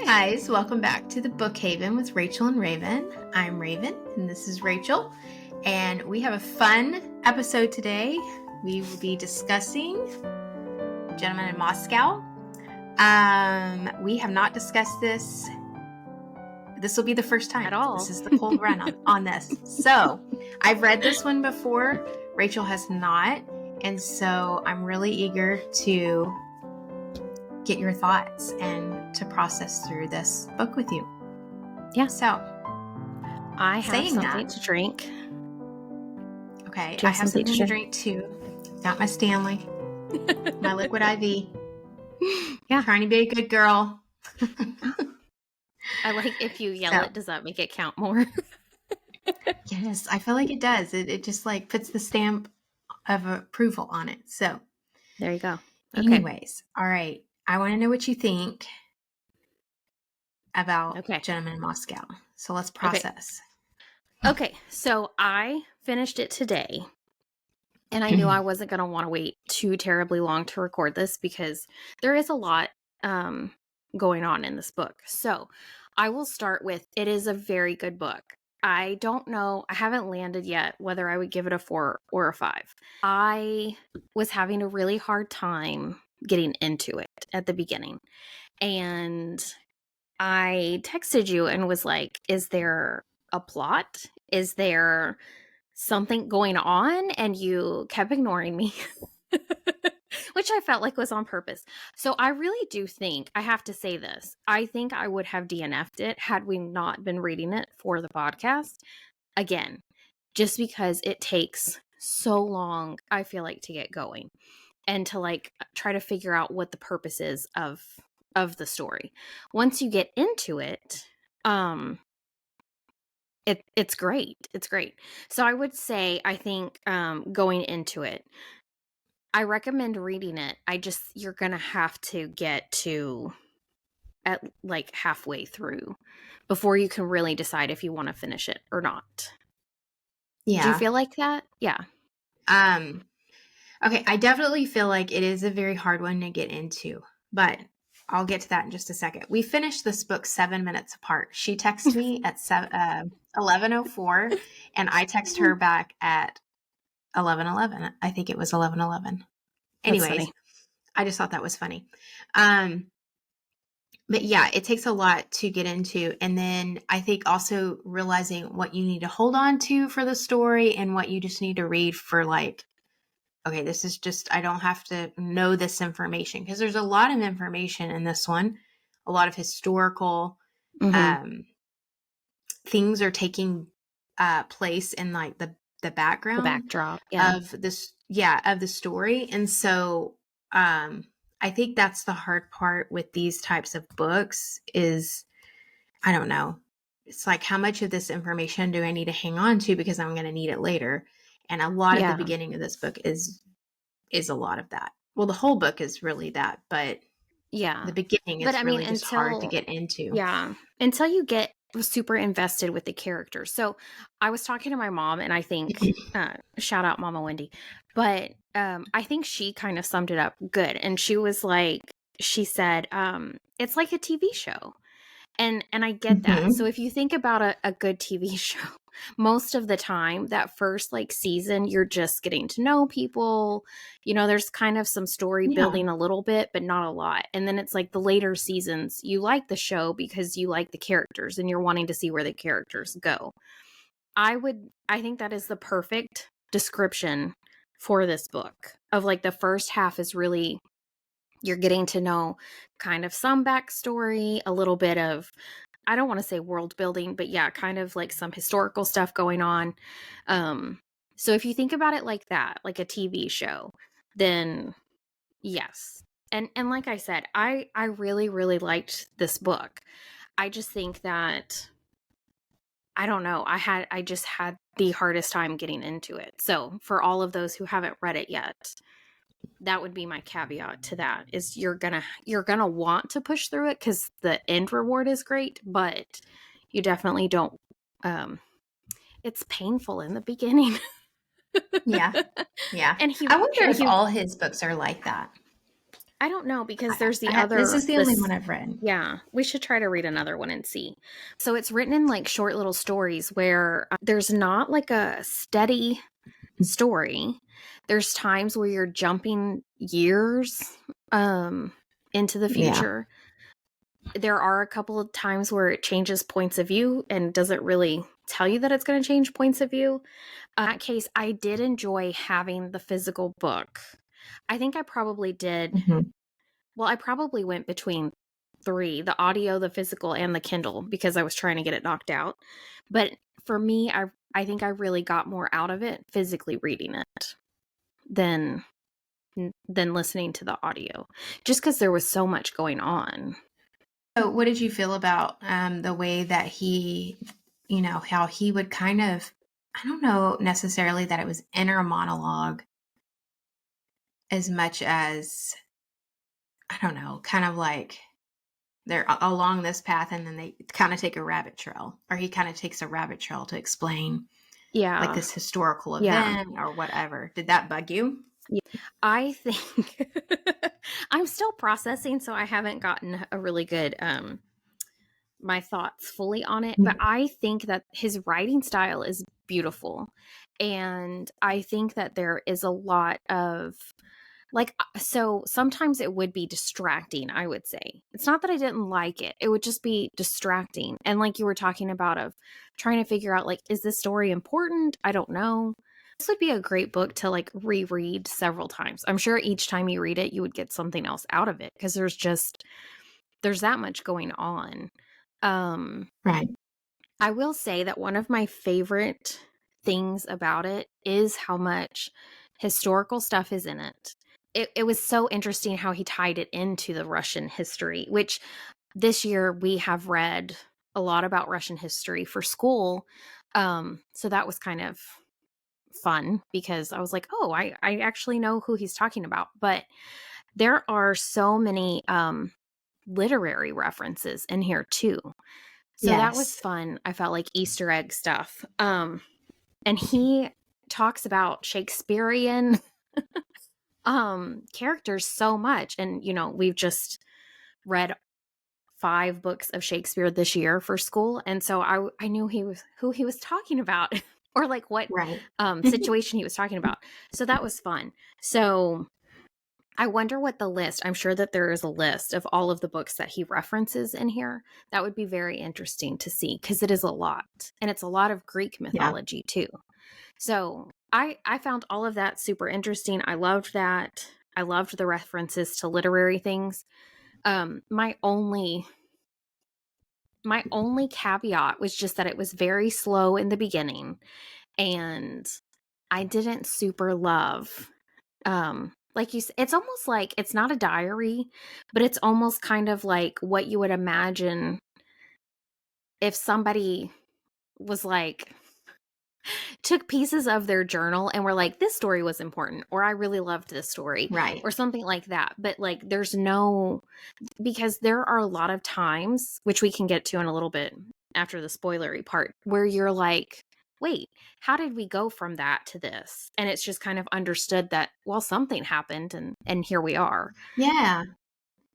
guys, welcome back to the Book Haven with Rachel and Raven. I'm Raven and this is Rachel, and we have a fun episode today. We will be discussing Gentleman in Moscow. We have not discussed this. This will be the first time At all. This is the cold run on this. So I've read this one before. Rachel has not, and so I'm really eager to get your thoughts and to process through this book with you. Yeah. So I have saying something that, to drink. okay, Do I you have have something something to to drink too. Got my Stanley, my liquid IV. Yeah. Trying to be a good girl. I like if you yell So- it, does that make it count more? Yes, I feel like it does. It just like puts the stamp of approval on it. So There you go. Okay. anyways, all right. I want to know what you think about Okay. Gentleman in Moscow. So let's process. Okay. So I finished it today, and I knew I wasn't going to want to wait too terribly long to record this because there is a lot going on in this book. So I will start with, it is a very good book. I don't know, I haven't landed yet whether I would give it a 4 or a 5. I was having a really hard time getting into it at the beginning. And I texted you and was like, is there a plot? Is there something going on? And you kept ignoring me, which I felt like was on purpose. So I really do think, I have to say this, I think I would have DNF'd it had we not been reading it for the podcast. Again, just because it takes so long, I feel like, to get going and to like try to figure out what the purpose is of the story. Once you get into it, it's great. It's great. So I would say, I think going into it, I recommend reading it. You're gonna have to get to at like halfway through before you can really decide if you want to finish it or not. Yeah. Do you feel like that? Yeah. Okay, I definitely feel like it is a very hard one to get into, but I'll get to that in just a second. We finished this book 7 minutes apart. She texted me at 11:04, and I texted her back at 11:11. I think it was 11:11. Anyways, funny. I just thought that was funny. But yeah, it takes a lot to get into. And then I think also realizing what you need to hold on to for the story and what you just need to read for like, okay, this is just, I don't have to know this information, because there's a lot of information in this one. A lot of historical things are taking place in like the background, The backdrop, yeah. of this, of the story. And so I think that's the hard part with these types of books is, I don't know. It's like, how much of this information do I need to hang on to because I'm going to need it later? And a lot of the beginning of this book is a lot of that. Well, the whole book is really that, but yeah, the beginning is really just hard to get into. Yeah, until you get super invested with the characters. So I was talking to my mom, and I think shout out Mama Wendy, but I think she kind of summed it up good. And she was like, she said, it's like a TV show. And I get that. So if you think about a good TV show, most of the time, that first like season, you're just getting to know people. You know, there's kind of some story building a little bit, but not a lot. And then it's like the later seasons, you like the show because you like the characters and you're wanting to see where the characters go. I think that is the perfect description for this book of like the first half is really, you're getting to know kind of some backstory, a little bit of, I don't want to say world building, but yeah, kind of like some historical stuff going on. So if you think about it like that, like a TV show, then yes. And like I said, I really, really liked this book. I just think that, I don't know, I just had the hardest time getting into it. So for all of those who haven't read it yet, that would be my caveat to that, is you're gonna want to push through it because the end reward is great, but you definitely don't, it's painful in the beginning. Yeah. And I wonder if all his books are like that. I don't know because there's the This other is the only one I've read. yeah, we should try to read another one and see. So it's written in like short little stories where there's not like a steady story. There's times where you're jumping years into the Yeah. future. There are a couple of times where it changes points of view and doesn't really tell you that it's going to change points of view. In that case, I did enjoy having the physical book. I think I probably did. Mhm. Well, I probably went between three, the audio, the physical, and the Kindle because I was trying to get it knocked out. But for me, I think I really got more out of it physically reading it than listening to the audio, just because there was so much going on. So what did you feel about the way that he, how he would kind of, I don't know necessarily that it was inner monologue as much as, I don't know, kind of like they're along this path and then they kind of take a rabbit trail, or he kind of takes a rabbit trail to explain like Yeah. this historical Yeah. event or whatever. Did that bug you? I think I'm still processing, so I haven't gotten a really good my thoughts fully on it, but I think that his writing style is beautiful. And I think that there is a lot of like, so sometimes it would be distracting, I would say. It's not that I didn't like it, it would just be distracting. And like you were talking about, of trying to figure out, like, is this story important? I don't know. This would be a great book to like reread several times. I'm sure each time you read it, you would get something else out of it because there's that much going on. Right. I will say that one of my favorite things about it is how much historical stuff is in it. It was so interesting how he tied it into the Russian history, which this year we have read a lot about Russian history for school. So that was kind of fun because I was like, oh, I actually know who he's talking about. But there are so many literary references in here too. So that was Yes. fun. I felt like Easter egg stuff. And he talks about Shakespearean characters so much. And we've just read 5 books of Shakespeare this year for school. And so I knew who he was talking about or like what Right. situation he was talking about. So that was fun. So I wonder what the list, I'm sure that there is a list of all of the books that he references in here. That would be very interesting to see because it is a lot. And it's a lot of Greek mythology too. So I found all of that super interesting. I loved that. I loved the references to literary things. My only caveat was just that it was very slow in the beginning and I didn't super love like you said, it's almost like it's not a diary, but it's almost kind of like what you would imagine if somebody was like took pieces of their journal and were like, this story was important, or I really loved this story, Right. or something like that. But like, there's no, because there are a lot of times, which we can get to in a little bit after the spoilery part, where you're like, wait, how did we go from that to this? And it's just kind of understood that, well, something happened and here we are. Yeah.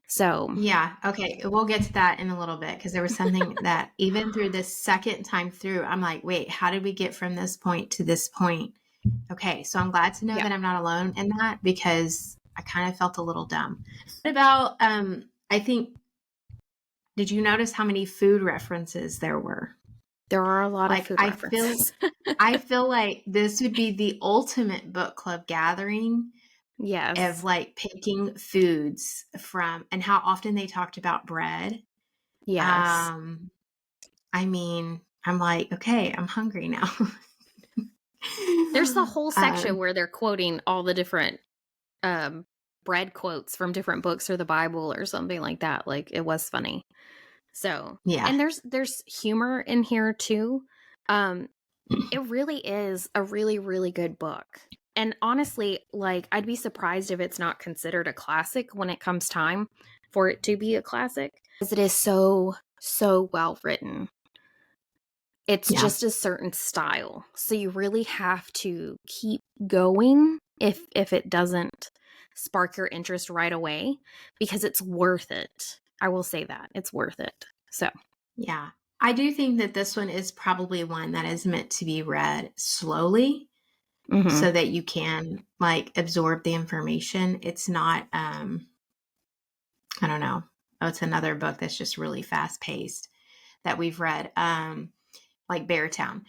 So, Yeah. Okay. We'll get to that in a little bit because there was something that even through this second time through, I'm like, wait, how did we get from this point to this point? Okay. So I'm glad to know yeah. that I'm not alone in that because I kind of felt a little dumb. What about, I think, did you notice how many food references there were? There are a lot of Like, food references. I feel like this would be the ultimate book club gathering of Yes. like picking foods from and how often they talked about bread. Yes. I mean, I'm like, okay, I'm hungry now. There's the whole section um, where they're quoting all the different um bread quotes from different books or the Bible or something like that. Like it was funny. So, yeah. and there's humor in here too. Um it really is a really really good book. And honestly, like I'd be surprised if it's not considered a classic when it comes time for it to be a classic because it is so well written. It's Yeah. just a certain style. So you really have to keep going if it doesn't spark your interest right away, because it's worth it. I will say that it's worth it. So Yeah. I do think that this one is probably one that is meant to be read slowly so that you can like absorb the information. It's not I don't know. Oh, it's another book that's just really fast paced that we've read. Like Beartown.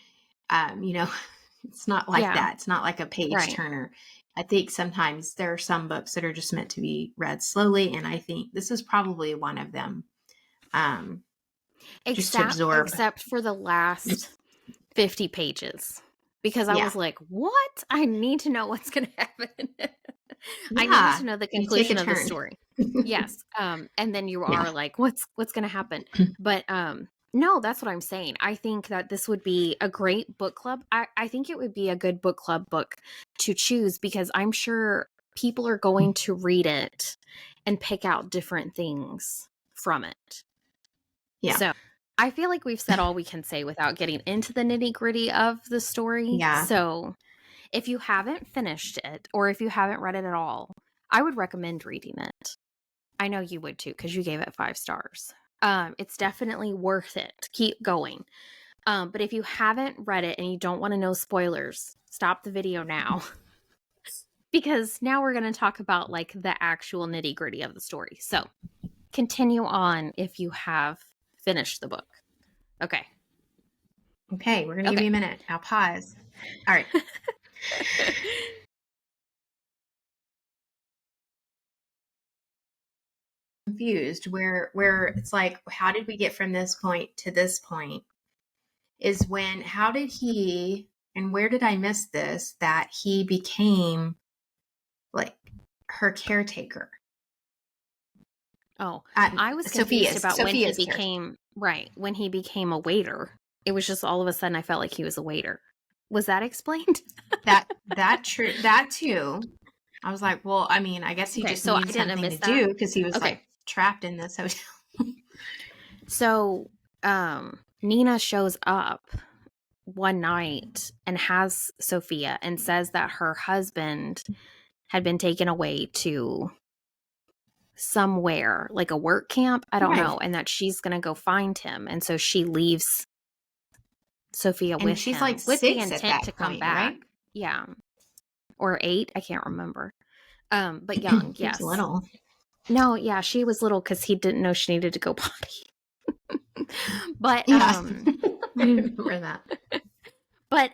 You know, it's not like yeah, that. It's not like a page right. turner. I think sometimes there are some books that are just meant to be read slowly, and I think this is probably one of them. Just to absorb. Except for the last 50 pages, because I Yeah. was like, what? I need to know what's going to happen. I needed Yeah. to know the You take a conclusion of the turn. story. Yes. And then you Yeah. are like, what's going to happen? But no, that's what I'm saying. I think that this would be a great book club. I think it would be a good book club book to choose, because I'm sure people are going to read it and pick out different things from it. Yeah. So I feel like we've said all we can say without getting into the nitty gritty of the story. Yeah. So if you haven't finished it, or if you haven't read it at all, I would recommend reading it. I know you would too, because you gave it 5 stars. It's definitely worth it. Keep going. But if you haven't read it and you don't want to know spoilers, stop the video now. Because now we're going to talk about like the actual nitty gritty of the story. So continue on if you have finished the book. Okay. Okay. We're going to give Okay. you a minute. Now pause. All right. Confused where it's like, how did we get from this point to this point? Is when, how did he, and where did I miss this, that he became like her caretaker? Oh, I was confused about Sophia's when he became a waiter. It was just all of a sudden I felt like he was a waiter. Was that explained? that true, that too. I was like, well, I mean, I guess he Okay, just so I needed didn't something miss to that. do because he was Okay. like trapped in this hotel. So, Nina shows up one night and has Sophia and says that her husband had been taken away to somewhere, like a work camp, I don't Right. know, and that she's going to go find him. And so she leaves Sophia And with she's him like with the 6 at intent to that come point, back. right? Yeah. Or 8, I can't remember. But young, She was yes. little. No, yeah, she was little because he didn't know she needed to go potty. But Yeah. I remember that. but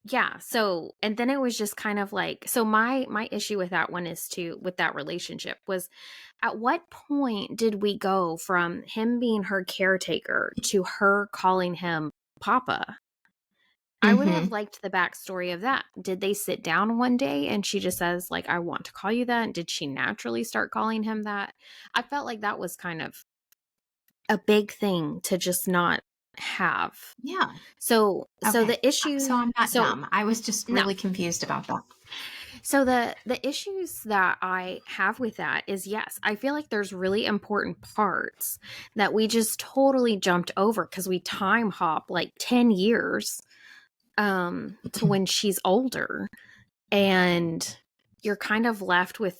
yeah, so and then it was just kind of like, so my issue with that one is with that relationship was, at what point did we go from him being her caretaker to her calling him Papa? I would have liked the backstory of that. Did they sit down one day and she just says, like, I want to call you that? Did she naturally start calling him that? I felt like that was kind of a big thing to just not have. Yeah. So Okay. the issue, So I'm not so dumb. I was just no. really confused about that. So the issues that I have with that is, yes, I feel like there's really important parts that we just totally jumped over because we time hop like 10 years to when she's older, and you're kind of left with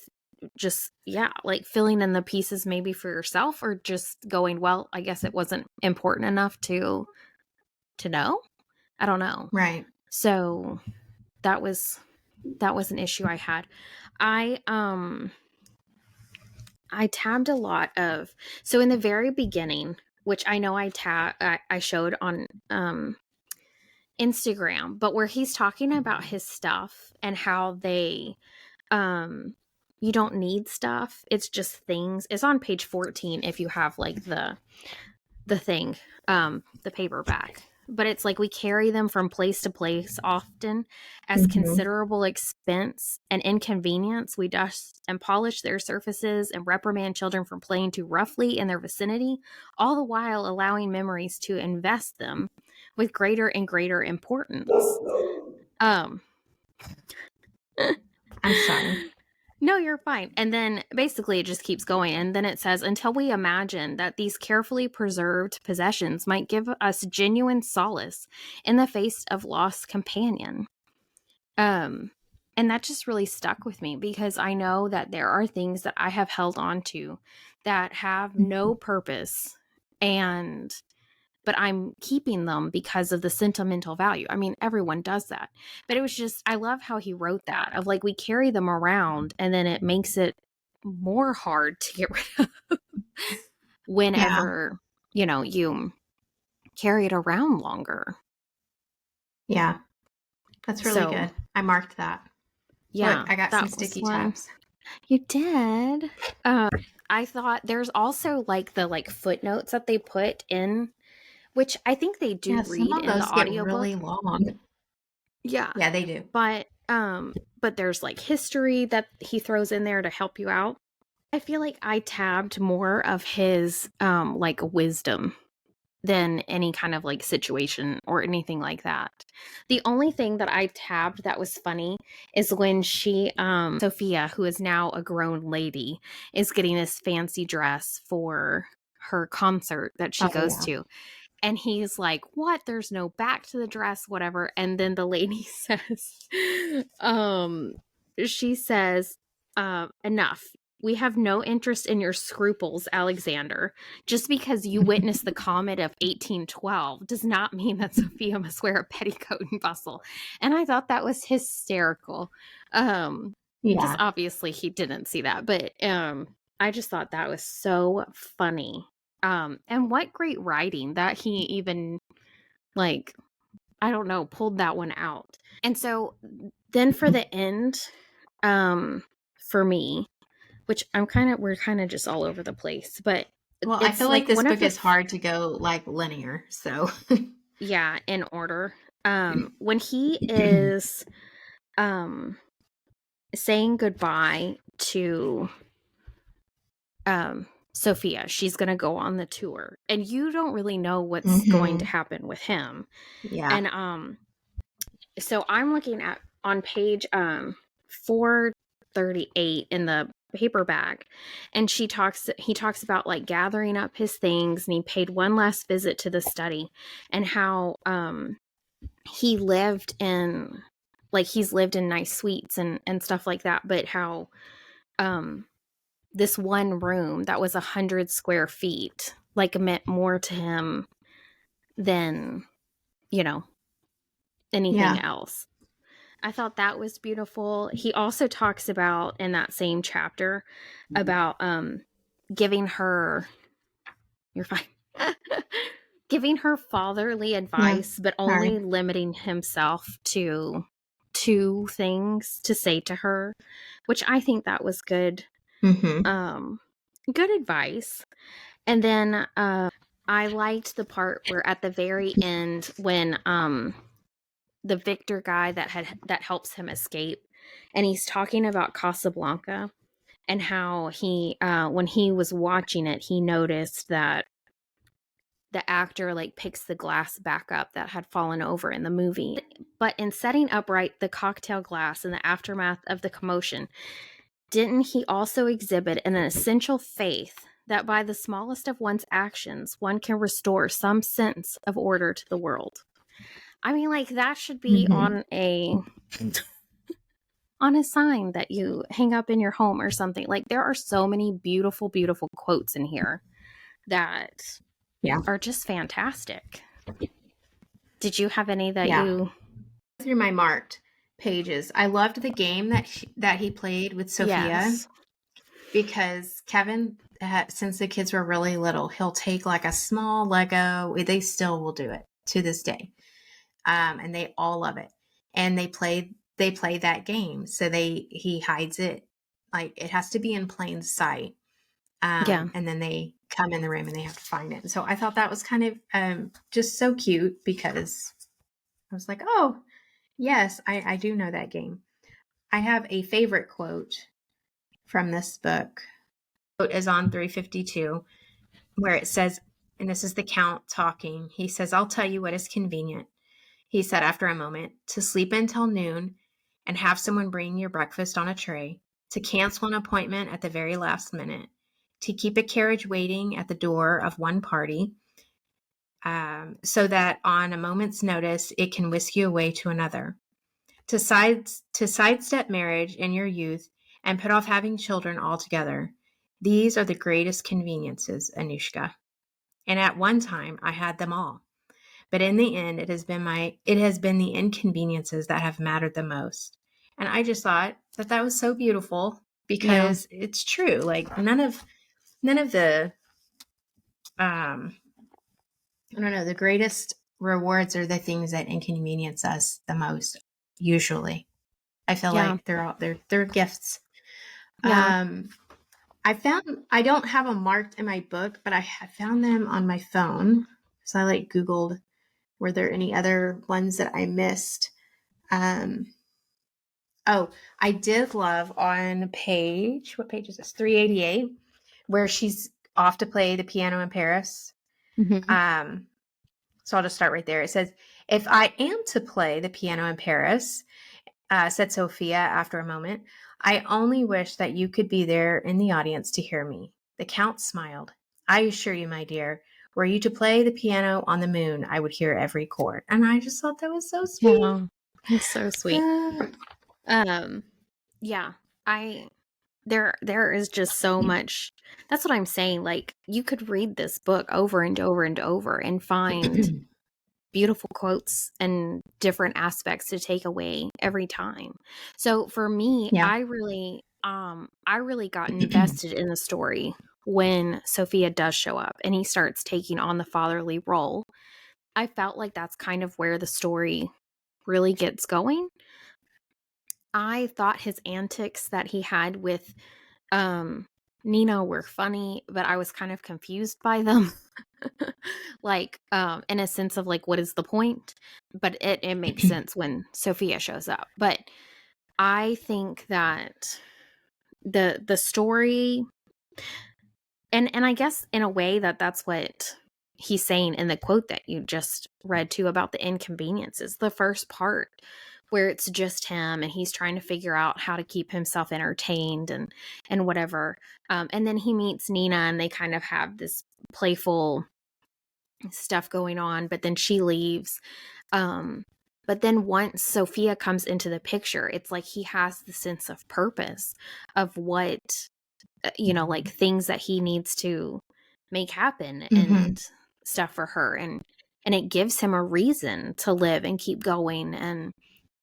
just, yeah, like filling in the pieces maybe for yourself, or just going, well, I guess it wasn't important enough to know. I don't know. Right. So that was an issue I had. I tabbed a lot of, so in the very beginning, which I know I showed on Instagram, but where he's talking about his stuff and how they you don't need stuff, it's just things. It's on page 14 if you have like the thing, the paperback. But it's like, we carry them from place to place often as considerable expense and inconvenience. We dust and polish their surfaces and reprimand children from playing too roughly in their vicinity, all the while allowing memories to invest them with greater and greater importance. I'm sorry. No, you're fine. And then basically it just keeps going. And then it says, until we imagine that these carefully preserved possessions might give us genuine solace in the face of lost companion. And that just really stuck with me because I know that there are things that I have held on to that have no purpose, and but I'm keeping them because of the sentimental value. I mean, everyone does that. But it was just, I love how he wrote that of like, we carry them around and then it makes it more hard to get rid of Yeah. whenever, you carry it around longer. Yeah. That's really So, good. I marked that. Look, yeah, I got some that was sticky one. tabs. You did. I thought there's also like the footnotes that they put in, which I think they do Yeah, some read of in the those get really audiobook. long. Yeah. Yeah, they do. But there's like history that he throws in there to help you out. I feel like I tabbed more of his like wisdom than any kind of like situation or anything like that. The only thing that I tabbed that was funny is when she Sophia, who is now a grown lady, is getting this fancy dress for her concert that she Oh, goes yeah. to. And he's like, "What? There's no back to the dress, whatever." And then the lady says, she says, enough. We have no interest in your scruples, Alexander. Just because you witnessed the comet of 1812 does not mean that Sophia must wear a petticoat and bustle. And I thought that was hysterical. Because Yeah. obviously he didn't see that, but I just thought that was so funny. And what great writing that he even, like, I don't know, pulled that one out. And so then for the end, for me, which we're kind of just all over the place, but Well, I it's feel like like this one of book the, is hard to go like linear. So, yeah, in order. When he is, saying goodbye to, Sophia, she's going to go on the tour, and you don't really know what's going to Mhm. happen with him. Yeah. And so I'm looking at on page 438 in the paperback, and he talks about like gathering up his things, and he paid one last visit to the study, and how he lived in, like, he's lived in nice suites and stuff like that, but how um this one room that was 100 square feet like meant more to him than, you know, anything Yeah. else. I thought that was beautiful. He also talks about in that same chapter about giving her, you're fine. Giving her fatherly Yeah. advice, but Sorry. only limiting himself to two things to say to her, which I think that was good. Mhm. Good advice. And then I liked the part where at the very end when the Victor guy that helps him escape, and he's talking about Casablanca, and how he when he was watching it, he noticed that the actor like picks the glass back up that had fallen over in the movie. But in setting upright the cocktail glass in the aftermath of the commotion, didn't he also exhibit an essential faith that by the smallest of one's actions, one can restore some sense of order to the world? I mean, like, that should be Mhm. on a sign that you hang up in your home or something. Like, there are so many beautiful, beautiful quotes in here that Yeah. are just fantastic. Did you have any that Yeah. you? Through my marked pages. I loved the game that he played with Sophia Yes. because Kevin since the kids were really little, he'll take like a small Lego. They still will do it to this day. And they all love it. And they play that game. So he hides it, like it has to be in plain sight. Yeah. And then they come in the room and they have to find it. And so I thought that was kind of just so cute because I was like, oh, yes, I do know that game. I have a favorite quote from this book. Quote is on 352, where it says, and this is the Count talking. He says, I'll tell you what is convenient. He said after a moment, to sleep until noon and have someone bring your breakfast on a tray, to cancel an appointment at the very last minute, to keep a carriage waiting at the door of one party, so that on a moment's notice it can whisk you away to another. To sidestep marriage in your youth and put off having children altogether. These are the greatest conveniences, Anushka. And at one time I had them all. But in the end it has been the inconveniences that have mattered the most. And I just thought that that was so beautiful Yeah. because it's true. Like none of the I don't know, the greatest rewards are the things that inconvenience us the most usually. I feel Yeah. like they're gifts. Yeah. Um I don't have them marked in my book, but I have found them on my phone. So I like Googled, were there any other ones that I missed? Um, oh, I did love on what page is this? 388, where she's off to play the piano in Paris. Hmm. Um, so I'll just start right there. It says, if I am to play the piano in Paris, said Sophia after a moment, I only wish that you could be there in the audience to hear me. The Count smiled. I assure you, my dear, were you to play the piano on the moon, I would hear every chord. And I just thought that was so sweet. Yeah. It's so sweet. Um, yeah. I there is just so much. That's what I'm saying. Like you could read this book over and over and over and find beautiful quotes and different aspects to take away every time. So for me, Yeah. I really got invested in the story when Sophia does show up and he starts taking on the fatherly role. I felt like that's kind of where the story really gets going. I thought his antics that he had with um Nina were funny, but I was kind of confused by them. Like in a sense of like what is the point? But it makes sense when Sophia shows up. But I think that the story and I guess in a way that's what he's saying in the quote that you just read too about the inconveniences. The first part where it's just him and he's trying to figure out how to keep himself entertained and whatever. And then he meets Nina and they kind of have this playful stuff going on, but then she leaves. But then once Sophia comes into the picture, it's like he has the sense of purpose of what like things that he needs to make happen Mm-hmm. and stuff for her and it gives him a reason to live and keep going and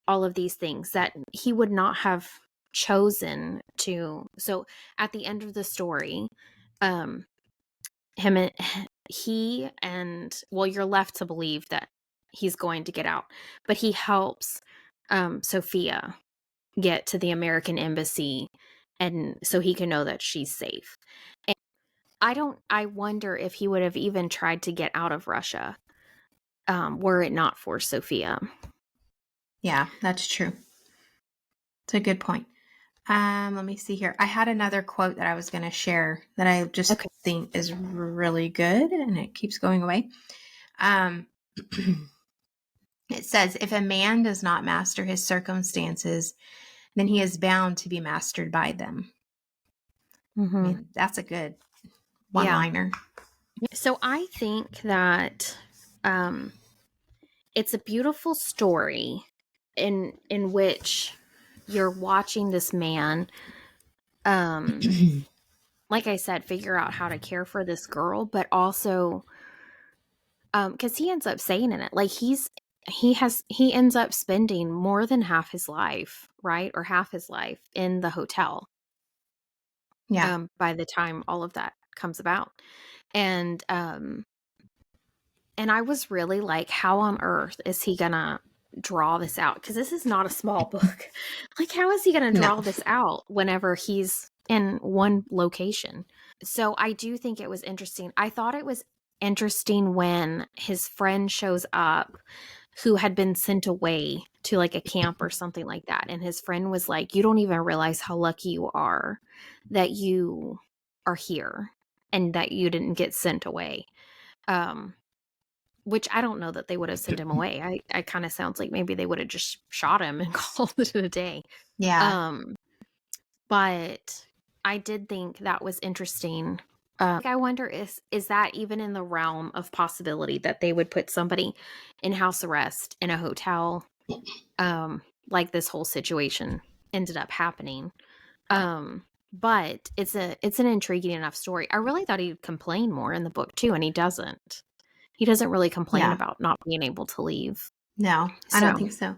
all of these things that he would not have chosen to. So at the end of the story, um him and he and well you're left to believe that he's going to get out, but he helps Sophia get to the American embassy and so he can know that she's safe. And I wonder if he would have even tried to get out of Russia were it not for Sophia. Yeah, that's true. It's a good point. Let me see here. I had another quote that I was going to share that I just Okay. think is really good, and it keeps going away. Um, it says, if a man does not master his circumstances, then he is bound to be mastered by them. I Mm-hmm. mean, that's a good one Yeah. liner. So I think that um, it's a beautiful story in which you're watching this man um like I said figure out how to care for this girl, but also cuz he ends up saying in it like he ends up spending more than half his life, right? Or half his life in the hotel Yeah. by the time all of that comes about. And and I was really like, how on earth is he gonna draw this out? Because this is not a small book. Like, how is he gonna No. draw this out whenever he's in one location? So I do think it was interesting. I thought it was interesting when his friend shows up who had been sent away to like a camp or something like that. And his friend was like, you don't even realize how lucky you are that you are here and that you didn't get sent away. Um, which I don't know that they would have sent him away. I kind of sounds like maybe they would have just shot him and called it a day. Yeah. Um, but I did think that was interesting. I wonder is that even in the realm of possibility that they would put somebody in house arrest in a hotel like this whole situation ended up happening. But it's an intriguing enough story. I really thought he'd complain more in the book too, and he doesn't. He doesn't really complain Yeah. about not being able to leave. No, I don't So think so.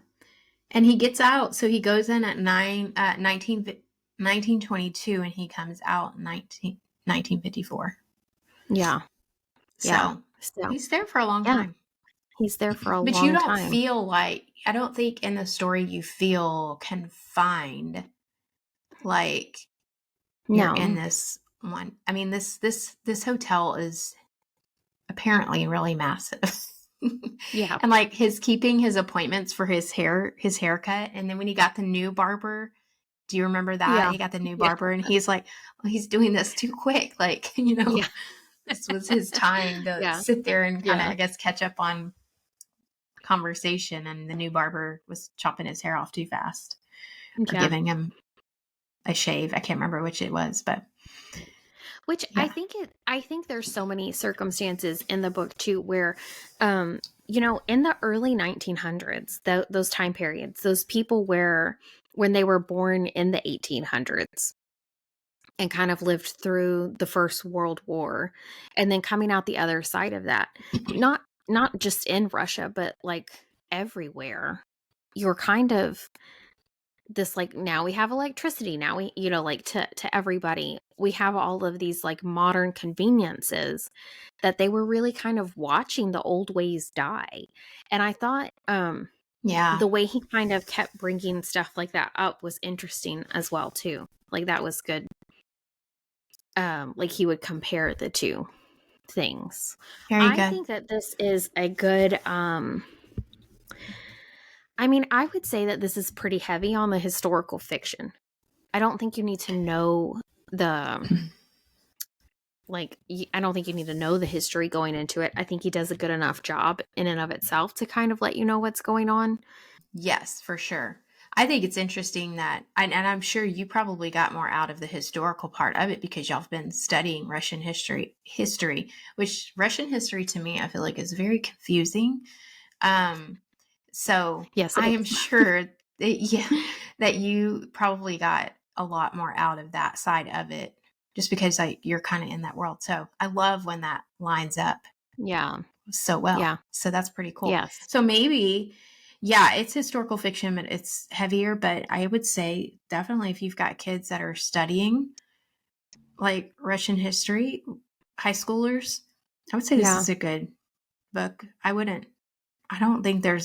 And he gets out. So he goes in at 1922 and he comes out 1954. yeah, yeah. So So he's there for a long yeah, time. he's there for a But you long don't time. feel like, I don't think in the story you feel confined like you're in No. this one. I mean, this hotel is apparently really massive. Yeah. And like his keeping his appointments for his haircut. And then when he got the new barber, do you remember that? Yeah. He got the new Yeah. barber and he's like, well, he's doing this too quick. Like, Yeah. this was his time to Yeah. sit there and kind of, Yeah. I guess, catch up on conversation. And the new barber was chopping his hair off too fast or Yeah. giving him a shave. I can't remember which it was, but Which yeah. I think there's so many circumstances in the book too where in the early 1900s, those time periods, those people where when they were born in the 1800s and kind of lived through the First World War and then coming out the other side of that, not just in Russia, but like everywhere, you're kind of this like, now we have electricity, now we like to everybody, we have all of these like modern conveniences that they were really kind of watching the old ways die. And I thought Yeah. the way he kind of kept bringing stuff like that up was interesting as well too. Like that was good. Like he would compare the two things. Very I good. think that this is a good I mean, I would say that this is pretty heavy on the historical fiction. I don't think you need to know the I don't think you need to know the history going into it. I think he does a good enough job in and of itself to kind of let you know what's going on. Yes, for sure. I think it's interesting that, and I'm sure you probably got more out of the historical part of it because y'all have been studying Russian history, which Russian history to me, I feel like is very confusing. So Yes, it I am is. sure that you probably got a lot more out of that side of it just because you're kind of in that world. So I love when that lines up Yeah. so well. Yeah. So that's pretty cool. Yes. So maybe, yeah, it's historical fiction, but it's heavier. But I would say definitely if you've got kids that are studying like Russian history, high schoolers, I would say this Yeah. is a good book. I don't think there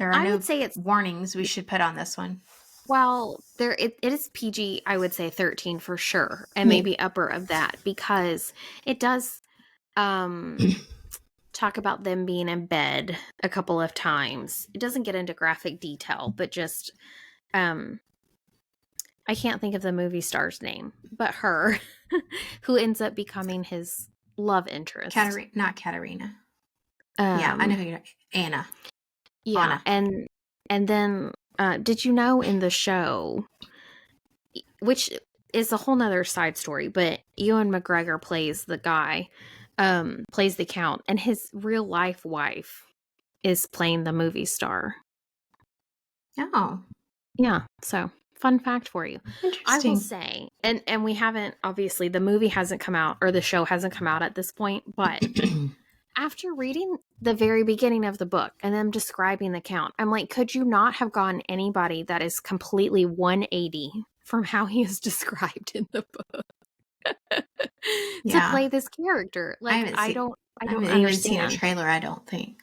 are I no would say it's warnings we should put on this one. well, it is PG, I would say 13 for sure, and Yeah. maybe upper of that because it does talk about them being in bed a couple of times. It doesn't get into graphic detail, but just I can't think of the movie star's name, but her who ends up becoming his love interest. Not Katerina. Yeah, I know who you're Anna. Yeah, Anna. and then did you know in the show, which is a whole nother side story, but Ewan McGregor plays the guy, plays the count, and his real life wife is playing the movie star. Oh. Yeah, so fun fact for you. Interesting. I will say, and we haven't, obviously the movie hasn't come out or the show hasn't come out at this point, but after reading the very beginning of the book and them describing the count, I'm like, could you not have gotten anybody that is completely 180 from how he is described in the book to play this character? Like, I don't even understand. seen a trailer, I don't think.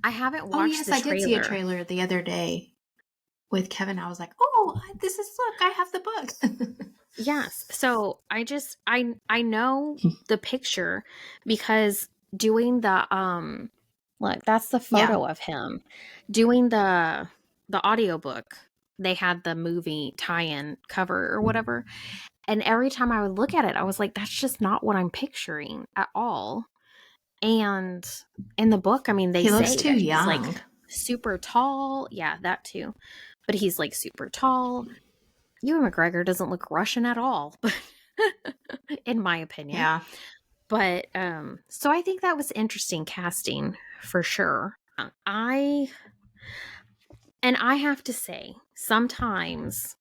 I haven't watched the trailer. I did see a trailer the other day with Kevin. I was like, oh, look, I have the book. Yes. So I know the picture because doing the look, that's the photo of him doing the audiobook. They had the movie tie-in cover or whatever. And every time I would look at it, I was like, that's just not what I'm picturing at all. And in the book, I mean, they say that he's like super tall. Yeah, that too. But he's like super tall. Ewan McGregor doesn't look Russian at all, in my opinion. Yeah. But so I think that was interesting casting for sure. And I have to say, sometimes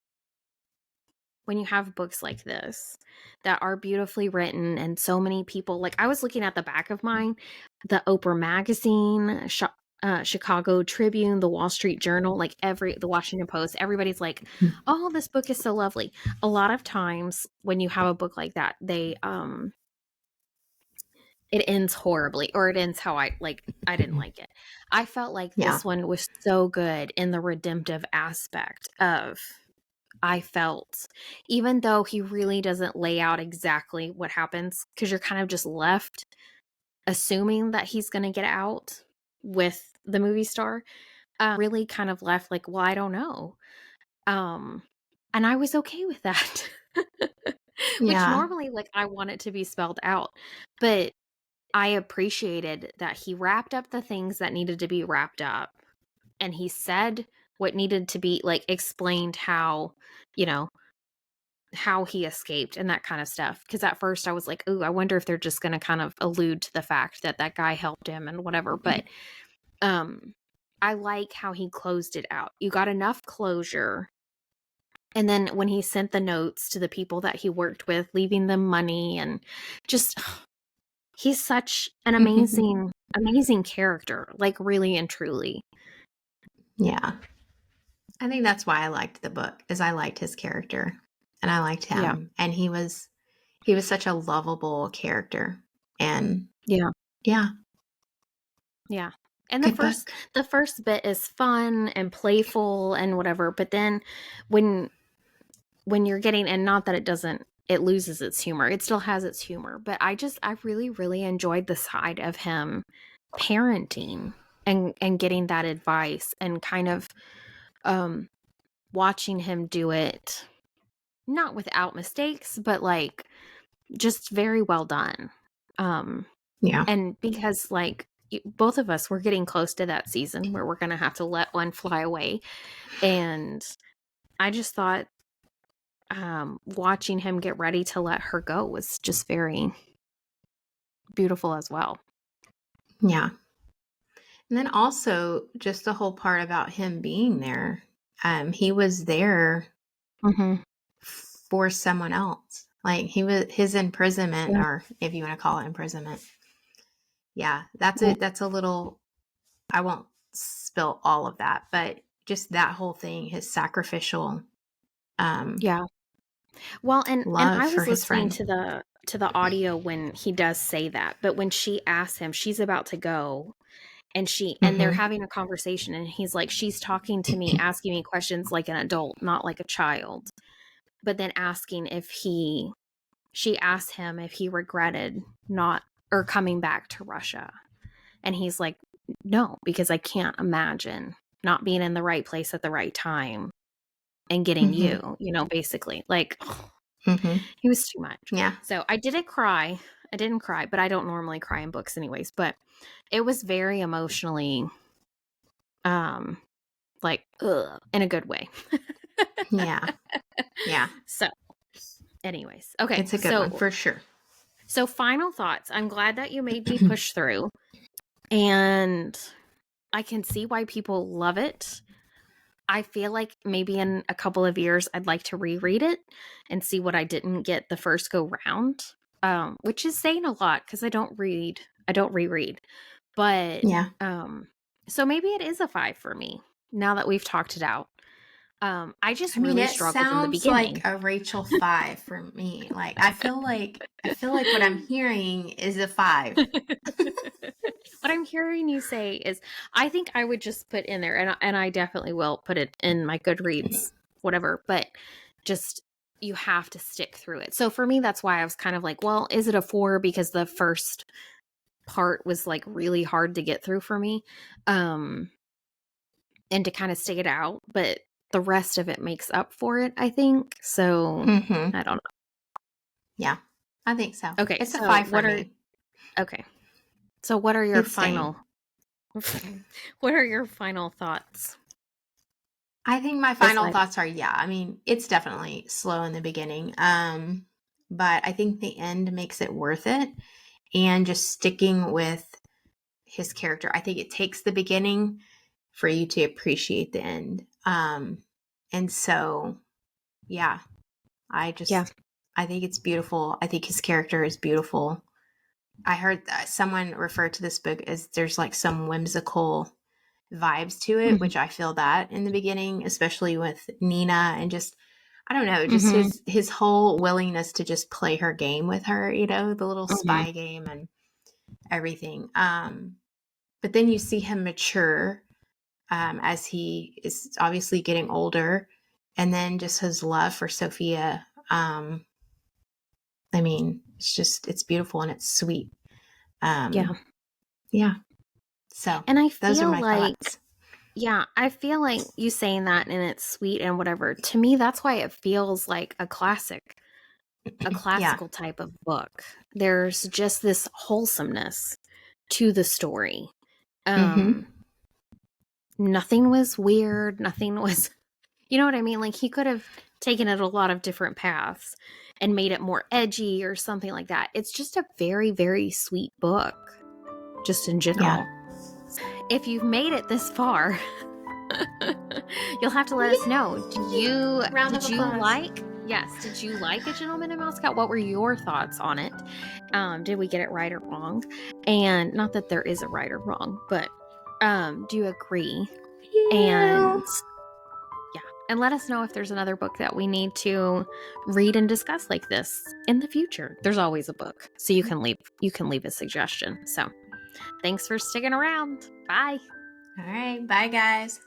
when you have books like this that are beautifully written and so many people, like I was looking at the back of mine, the Oprah Magazine, Chicago Tribune, the Wall Street Journal, like the Washington Post, everybody's like, oh, this book is so lovely. A lot of times when you have a book like that, it ends horribly, or it ends how I didn't like it. I felt like Yeah. this one was so good in the redemptive aspect of, I felt, even though he really doesn't lay out exactly what happens, because you're kind of just left assuming that he's going to get out with the movie star, really kind of left like, well, I don't know. And I was okay with that. Which Yeah. normally, like, I want it to be spelled out. But I appreciated that he wrapped up the things that needed to be wrapped up. And he said what needed to be, like, explained how, you know, how he escaped and that kind of stuff. Because at first I was like, ooh, I wonder if they're just going to kind of allude to the fact that that guy helped him and whatever. But I like how he closed it out. You got enough closure. And then when he sent the notes to the people that he worked with, leaving them money, and just, he's such an amazing, amazing character, like really and truly. Yeah. I think that's why I liked the book, is I liked his character and I liked him. Yeah. And he was such a lovable character. And Yeah. yeah. Yeah. And Good book. the first bit is fun and playful and whatever, but then when you're getting, and not that it loses its humor. It still has its humor, but I really, really enjoyed the side of him parenting and getting that advice and kind of watching him do it, not without mistakes, but like just very well done. Yeah. And because like both of us, we're getting close to that season where we're going to have to let one fly away. And I just thought watching him get ready to let her go was just very beautiful as well. Yeah. And then also just the whole part about him being there. He was there for someone else. Like his imprisonment, Yeah. or if you want to call it imprisonment. Yeah, that's Yeah. it. That's a little, I won't spill all of that, but just that whole thing, his sacrificial Yeah. Well, and love I for was his listening friend. to the audio when he does say that, but when she asks him, she's about to go, and they're having a conversation, and he's like, she's talking to me, asking me questions like an adult, not like a child. But then she asked him if he regretted not, or coming back to Russia. And he's like, no, because I can't imagine not being in the right place at the right time and getting basically like, he was too much. Yeah. So I didn't cry. But I don't normally cry in books anyways, but it was very emotionally, like, ugh, in a good way. Yeah. Yeah. So anyways, okay. It's a good one for sure. So final thoughts. I'm glad that you made me push through, and I can see why people love it. I feel like maybe in a couple of years, I'd like to reread it and see what I didn't get the first go round, which is saying a lot because I don't reread. But Yeah. so maybe it is a 5 for me now that we've talked it out. I just I mean, really it struggled in the sounds beginning. like a Rachel 5 for me. Like I feel like what I'm hearing is a 5. What I'm hearing you say is, I think I would just put in there, and I definitely will put it in my Goodreads, whatever, but just, you have to stick through it. So for me, that's why I was kind of like, well, is it a 4? Because the first part was like really hard to get through for me, and to kind of stay it out, but the rest of it makes up for it, I think. So I don't know. Yeah, I think so. Okay, It's a so 5 for me. Okay. So what are your It's staying. what are your final thoughts? I think my final thoughts are, yeah, I mean, it's definitely slow in the beginning. But I think the end makes it worth it. And just sticking with his character. I think it takes the beginning for you to appreciate the end. And so, yeah, I think it's beautiful. I think his character is beautiful. I heard someone refer to this book as there's like some whimsical vibes to it, which I feel that in the beginning, especially with Nina, and just, I don't know, just his whole willingness to just play her game with her, you know, the little spy game and everything. But then you see him mature as he is obviously getting older, and then just his love for Sophia. I mean, it's beautiful and it's sweet. Yeah. So, and I those are feel my like, thoughts. yeah, I feel like you saying that and it's sweet and whatever. To me, that's why it feels like a classic, a classical type of book. There's just this wholesomeness to the story. Nothing was weird. Nothing was, you know what I mean? Like, he could have taken it a lot of different paths and made it more edgy or something like that. It's just a very, very sweet book, just in general. If you've made it this far, you'll have to let us know. Did you like A Gentleman in Moscow? What were your thoughts on it? Did we get it right or wrong? And not that there is a right or wrong, but do you agree? And and let us know if there's another book that we need to read and discuss like this in the future. There's always a book, so you can leave a suggestion. So thanks for sticking around. Bye. All right. Bye, guys.